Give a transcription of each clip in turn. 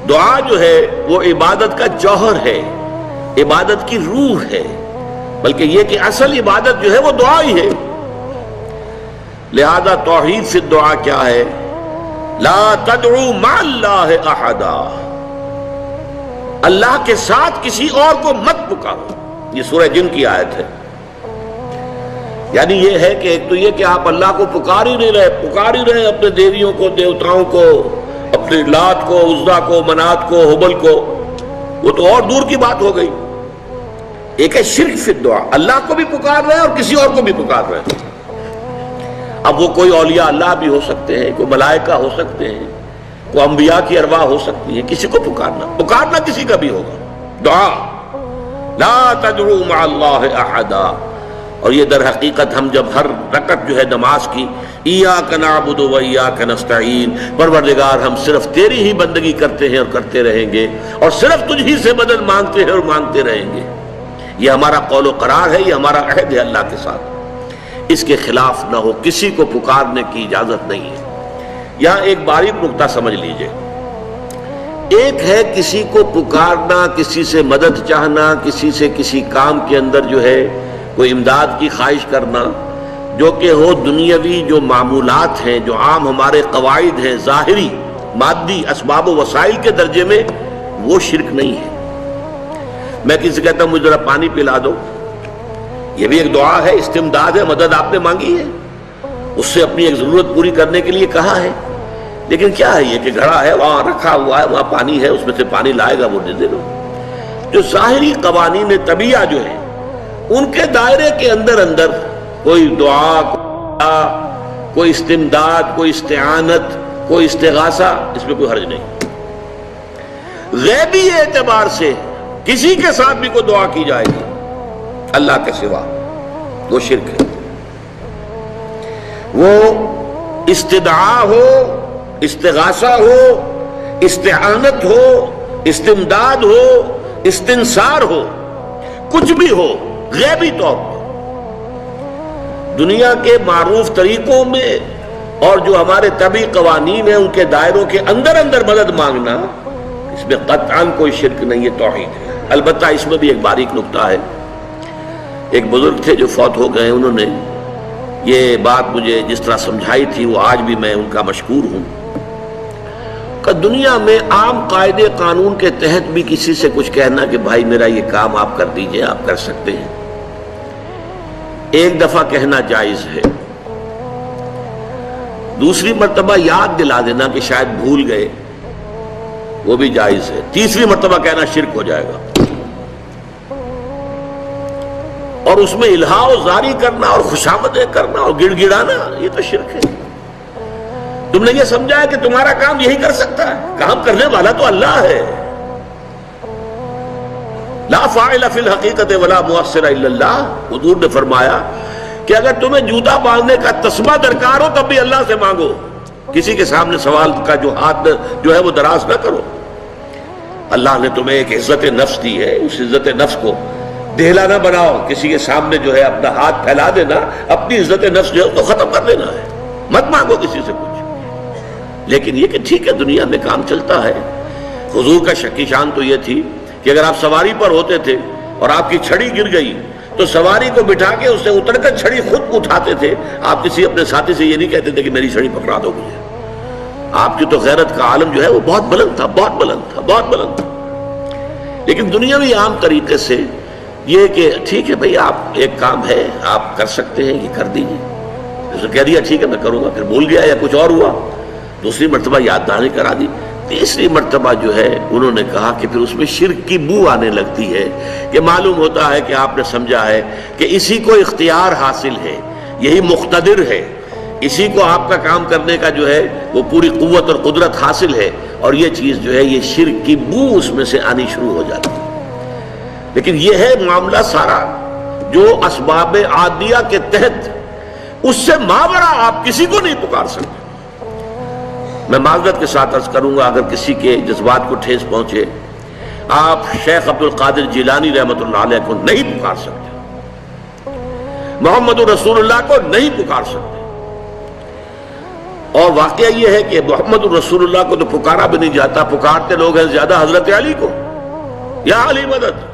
دعا جو ہے وہ عبادت کا جوہر ہے، عبادت کی روح ہے، بلکہ یہ کہ اصل عبادت جو ہے وہ دعا ہی ہے۔ لہذا توحید فی الدعا کیا ہے؟ لا تدعو مع اللہ احدا، اللہ کے ساتھ کسی اور کو مت پکارو۔ یہ سورہ جن کی آیت ہے۔ یعنی یہ ہے کہ ایک تو یہ کہ آپ اللہ کو پکار ہی نہیں رہے اپنے دیویوں کو، دیوتاؤں کو، اپنے لات کو، عزا کو، منات کو، حبل کو، وہ تو اور دور کی بات ہو گئی۔ ایک ہے شرک فی الدعا، اللہ کو بھی پکار رہے ہیں اور کسی اور کو بھی پکار رہے ہیں۔ اب وہ کوئی اولیاء اللہ بھی ہو سکتے ہیں، کوئی ملائکہ ہو سکتے ہیں، کوئی انبیاء کی ارواح ہو سکتی ہے، کسی کو پکارنا کسی کا بھی ہوگا۔ دعا لا تدعو مع اللہ احدا، اور یہ در حقیقت ہم جب ہر رکعت جو ہے نماز کی ایاک نعبد و ایاک نستعین، پروردگار ہم صرف تیری ہی بندگی کرتے ہیں اور کرتے رہیں گے، اور صرف تجھ ہی سے مدد مانگتے ہیں اور مانگتے رہیں گے، یہ ہمارا قول و قرار ہے، یہ ہمارا عہد ہے اللہ کے ساتھ۔ اس کے خلاف نہ ہو، کسی کو پکارنے کی اجازت نہیں ہے۔ یہاں ایک باریک نکتہ سمجھ لیجئے، ایک ہے کسی کو پکارنا، کسی سے مدد چاہنا، کسی سے کسی کام کے اندر جو ہے کوئی امداد کی خواہش کرنا، جو کہ ہو دنیاوی جو معمولات ہیں، جو عام ہمارے قواعد ہیں، ظاہری مادی اسباب و وسائل کے درجے میں، وہ شرک نہیں ہے۔ میں کسی سے کہتا ہوں مجھے ذرا پانی پلا دو، یہ بھی ایک دعا ہے، استمداد ہے، مدد آپ نے مانگی ہے، اس سے اپنی ایک ضرورت پوری کرنے کے لیے کہا ہے، لیکن کیا ہے یہ کہ گھڑا ہے وہاں رکھا ہوا ہے، وہاں پانی ہے، اس میں سے پانی لائے گا وہ دے دو۔ جو ظاہری قوانین طبیعہ جو ہے ان کے دائرے کے اندر کوئی دعا، کوئی استمداد، کوئی استعانت، کوئی استغاثہ، اس میں کوئی حرج نہیں۔ غیبی اعتبار سے کسی کے ساتھ بھی کوئی دعا کی جائے گی اللہ کے سوا، وہ شرک ہے۔ وہ استدعا ہو، استغاثہ ہو، استعانت ہو، استمداد ہو، استنصار ہو، کچھ بھی ہو، غیبی طور پر دنیا کے معروف طریقوں میں اور جو ہمارے طبعی قوانین ہیں ان کے دائروں کے اندر مدد مانگنا، اس میں قطعاً کوئی شرک نہیں ہے، توحید ہے۔ البتہ اس میں بھی ایک باریک نکتہ ہے۔ ایک بزرگ تھے جو فوت ہو گئے، انہوں نے یہ بات مجھے جس طرح سمجھائی تھی وہ آج بھی میں ان کا مشکور ہوں کہ دنیا میں عام قاعدے قانون کے تحت بھی کسی سے کچھ کہنا کہ بھائی میرا یہ کام آپ کر دیجئے، آپ کر سکتے ہیں، ایک دفعہ کہنا جائز ہے، دوسری مرتبہ یاد دلا دینا کہ شاید بھول گئے، وہ بھی جائز ہے، تیسری مرتبہ کہنا شرک ہو جائے گا۔ اور اس میں الہا و زاری کرنا اور خوشامدیں کرنا اور گڑ گڑانا، یہ تو شرک ہے۔ تم نے یہ سمجھا ہے کہ تمہارا کام یہی کر سکتا ہے، کام کرنے والا تو اللہ ہے۔ لا فاعل فی الحقیقت ولا مؤثر الا اللہ، حضور نے فرمایا کہ اگر تمہیں جوتا باندھنے کا تسبہ درکار ہو تب بھی اللہ سے مانگو، کسی کے سامنے سوال کا جو ہاتھ جو ہے وہ دراز نہ کرو۔ اللہ نے تمہیں ایک عزت نفس دی ہے، اس عزت نفس کو دہلا نہ بناؤ، کسی کے سامنے جو ہے اپنا ہاتھ پھیلا دینا، اپنی عزت نفس جو ہے تو ختم کر لینا ہے، مت مانگو کسی سے کچھ۔ لیکن یہ کہ ٹھیک ہے دنیا میں کام چلتا ہے۔ حضور کا شکی شان تو یہ تھی کہ اگر آپ سواری پر ہوتے تھے اور آپ کی چھڑی گر گئی تو سواری کو بٹھا کے اس سے اتر کر چھڑی خود اٹھاتے تھے، آپ کسی اپنے ساتھی سے یہ نہیں کہتے تھے کہ میری چھڑی پکڑا دو مجھے۔ آپ کی تو غیرت کا عالم جو ہے وہ بہت بلند تھا، بہت بلند تھا، بہت بلند تھا۔ لیکن دنیاوی عام طریقے سے یہ کہ ٹھیک ہے بھئی آپ ایک کام ہے آپ کر سکتے ہیں، یہ کر دیجیے، اسے کہہ دیا ٹھیک ہے میں کروں گا، پھر بھول گیا یا کچھ اور ہوا، دوسری مرتبہ یاد دہانی کرا دی، تیسری مرتبہ جو ہے انہوں نے کہا کہ پھر اس میں شرک کی بو آنے لگتی ہے کہ معلوم ہوتا ہے کہ آپ نے سمجھا ہے کہ اسی کو اختیار حاصل ہے، یہی مقتدر ہے، اسی کو آپ کا کام کرنے کا جو ہے وہ پوری قوت اور قدرت حاصل ہے، اور یہ چیز جو ہے یہ شرک کی بو اس میں سے آنی شروع ہو جاتی ہے۔ لیکن یہ ہے معاملہ سارا جو اسباب عادیہ کے تحت، اس سے ماورا آپ کسی کو نہیں پکار سکتے۔ میں معذرت کے ساتھ عرض کروں گا اگر کسی کے جذبات کو ٹھیس پہنچے، آپ شیخ عبد القادر جیلانی رحمۃ اللہ علیہ کو نہیں پکار سکتے، محمد رسول اللہ کو نہیں پکار سکتے، اور واقعہ یہ ہے کہ محمد الرسول اللہ کو تو پکارا بھی نہیں جاتا، پکارتے لوگ ہیں زیادہ حضرت علی کو، یا علی مدد،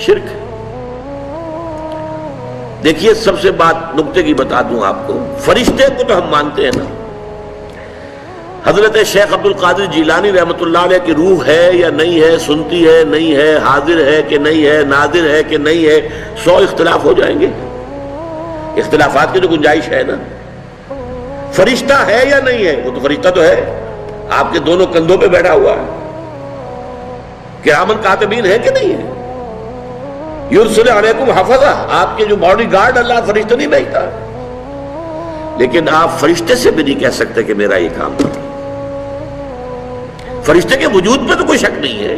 شرک ہے۔ دیکھیے سب سے بات نکتے کی بتا دوں آپ کو، فرشتے کو تو ہم مانتے ہیں نا، حضرت شیخ عبد القادر جیلانی رحمۃ اللہ علیہ کی روح ہے یا نہیں ہے، سنتی ہے نہیں ہے، حاضر ہے کہ نہیں ہے، ناظر ہے کہ نہیں ہے، 100 اختلاف ہو جائیں گے، اختلافات کی تو گنجائش ہے نا۔ فرشتہ ہے یا نہیں ہے؟ وہ تو فرشتہ تو ہے، آپ کے دونوں کندھوں پہ بیٹھا ہوا ہے، کرامن کاتبین ہے کہ نہیں ہے؟ یرسل علیکم حفظہ، آپ کے جو باڈی گارڈ اللہ فرشتہ نہیں بھیجتا، لیکن آپ فرشتے سے بھی نہیں کہہ سکتے کہ میرا یہ کام کرو۔ فرشتے کے وجود پہ تو کوئی شک نہیں ہے،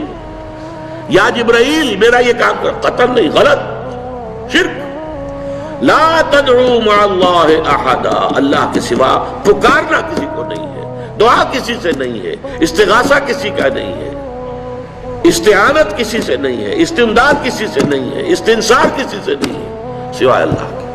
یا جبرائیل میرا یہ کام کر، قطعاً نہیں، غلط، شرک۔ لا تدعو مع اللہ احدا، اللہ کے سوا پکارنا کسی کو نہیں ہے، دعا کسی سے نہیں ہے، استغاثہ کسی کا نہیں ہے، استعانت کسی سے نہیں ہے، استمداد کسی سے نہیں ہے، استنصار کسی سے نہیں ہے، سوائے اللہ کے۔